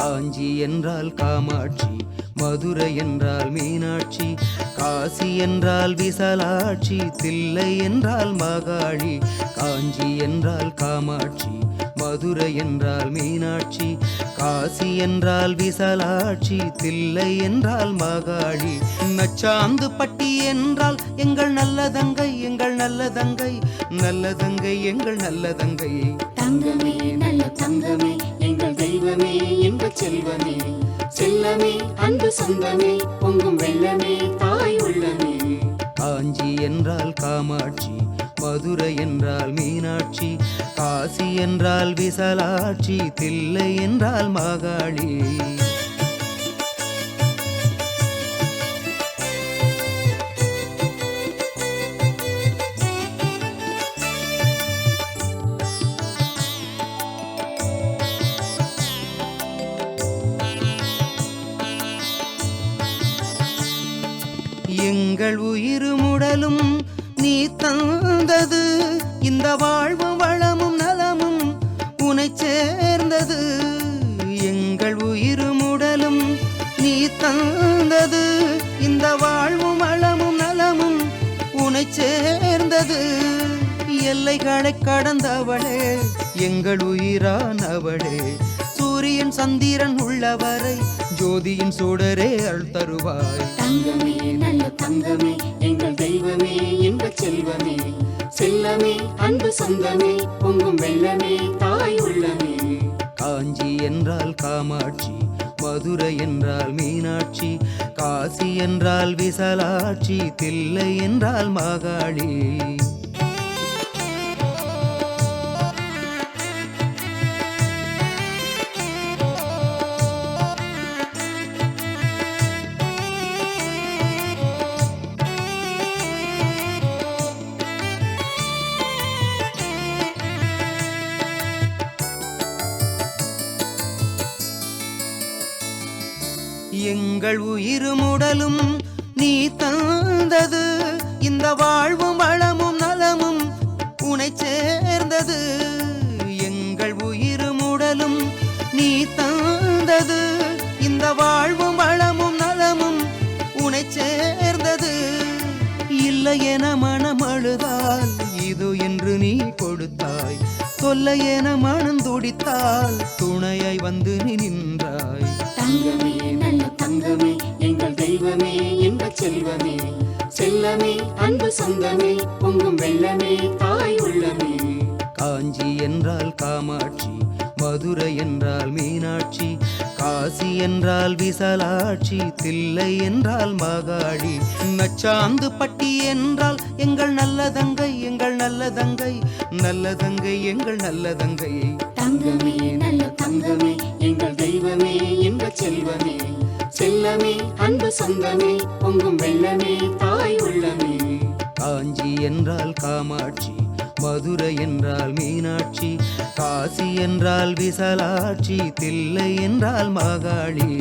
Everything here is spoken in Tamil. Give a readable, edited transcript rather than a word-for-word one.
காஞ்சி என்றால் காமாட்சி, மதுரை என்றால் மீனாட்சி, காசி என்றால் விசாலாட்சி, தில்லை என்றால் மாகாளி. காஞ்சி என்றால் காமாட்சி, மதுரை என்றால் மீனாட்சி, காசி என்றால் விசாலாட்சி, தில்லை என்றால் மாகாளி. நச்சாந்து பட்டி என்றால் எங்கள் நல்ல தங்கை, எங்கள் நல்ல தங்கை, நல்ல தங்கை, எங்கள் நல்ல தங்கை. தங்கமே நல்ல தங்கமே, எங்கள் தெய்வமே, எங்கள் செல்வமே, செல்லமே, அன்பு சொந்தமே, பொங்கும் வெள்ளமே, தாய் உள்ளமே. காஞ்சி என்றால் காமாட்சி, மதுரை என்றால் மீனாட்சி, காசி என்றால் விசாலாட்சி, தில்லை என்றால் மாகாளி. எங்கள் உயிரும் உடலும் நீ தந்தது, இந்த வாழ்வும் வளமும் நலமும் உனை சேர்ந்தது. எங்கள் உயிரும் உடலும் நீ தந்தது, இந்த வாழ்வும் வளமும் நலமும் உனை சேர்ந்தது. எல்லைகளை கடந்தவளே, எங்கள் உயிரானவளே, சூரியன் சந்திரன் உள்ளவரை ஜோதியின் சுடரே அருள் தருவாய். தங்கமே நல்ல தங்கமே, எங்கள் தெய்வமே, எங்கள் செல்வமே, செல்லமே, அன்பு சொந்தமே, பொங்கும் வெள்ளமே, தாய் உள்ளமே. காஞ்சி என்றால் காமாட்சி, மதுரை என்றால் மீனாட்சி, காசி என்றால் விசாலாட்சி, தில்லை என்றால் மாகாளி. எங்கள் உயிரும் உடலும் நீ தந்தது, இந்த வாழ்வும் வளமும் நலமும் உனை சேர்ந்தது. எங்கள் உயிரும் உடலும் நீ தந்தது, இந்த வாழ்வும் வளமும் நலமும் உனை சேர்ந்தது. இல்லை என மனம் அழுதால் இது என்று நீ கொடுத்தாய், தொல்லை என மனம் துடித்தால் துணையை வந்து நீ நின்றாய். தங்கமே நல்ல தங்கமே, எங்கள் தெய்வமே, எங்கள் செல்வமே, செல்லமே, அன்பு சொந்தமே, பொங்கும் வெள்ளமே, தாய் உள்ளமே. காஞ்சி என்றால் காமாட்சி, மதுரை என்றால் மீனாட்சி, காசி என்றால் விசாலாட்சி, தில்லை என்றால் மாகாளி. நச்சாந்து பட்டி என்றால் எங்கள் நல்ல தங்கை, எங்கள் நல்ல தங்கை, நல்ல தங்கை, எங்கள் நல்ல தங்கை. தங்கமே நல்ல தங்கமே, எங்கள் தெய்வமே, எங்கள் செல்வமே, செல்லமே, அன்பு சொந்தமே, பொங்கும் வெள்ளமே, தாய் உள்ளமே. காஞ்சி என்றால் காமாட்சி, மதுரை என்றால் மீனாட்சி, காசி என்றால் விசாலாட்சி, தில்லை என்றால் மாகாளி.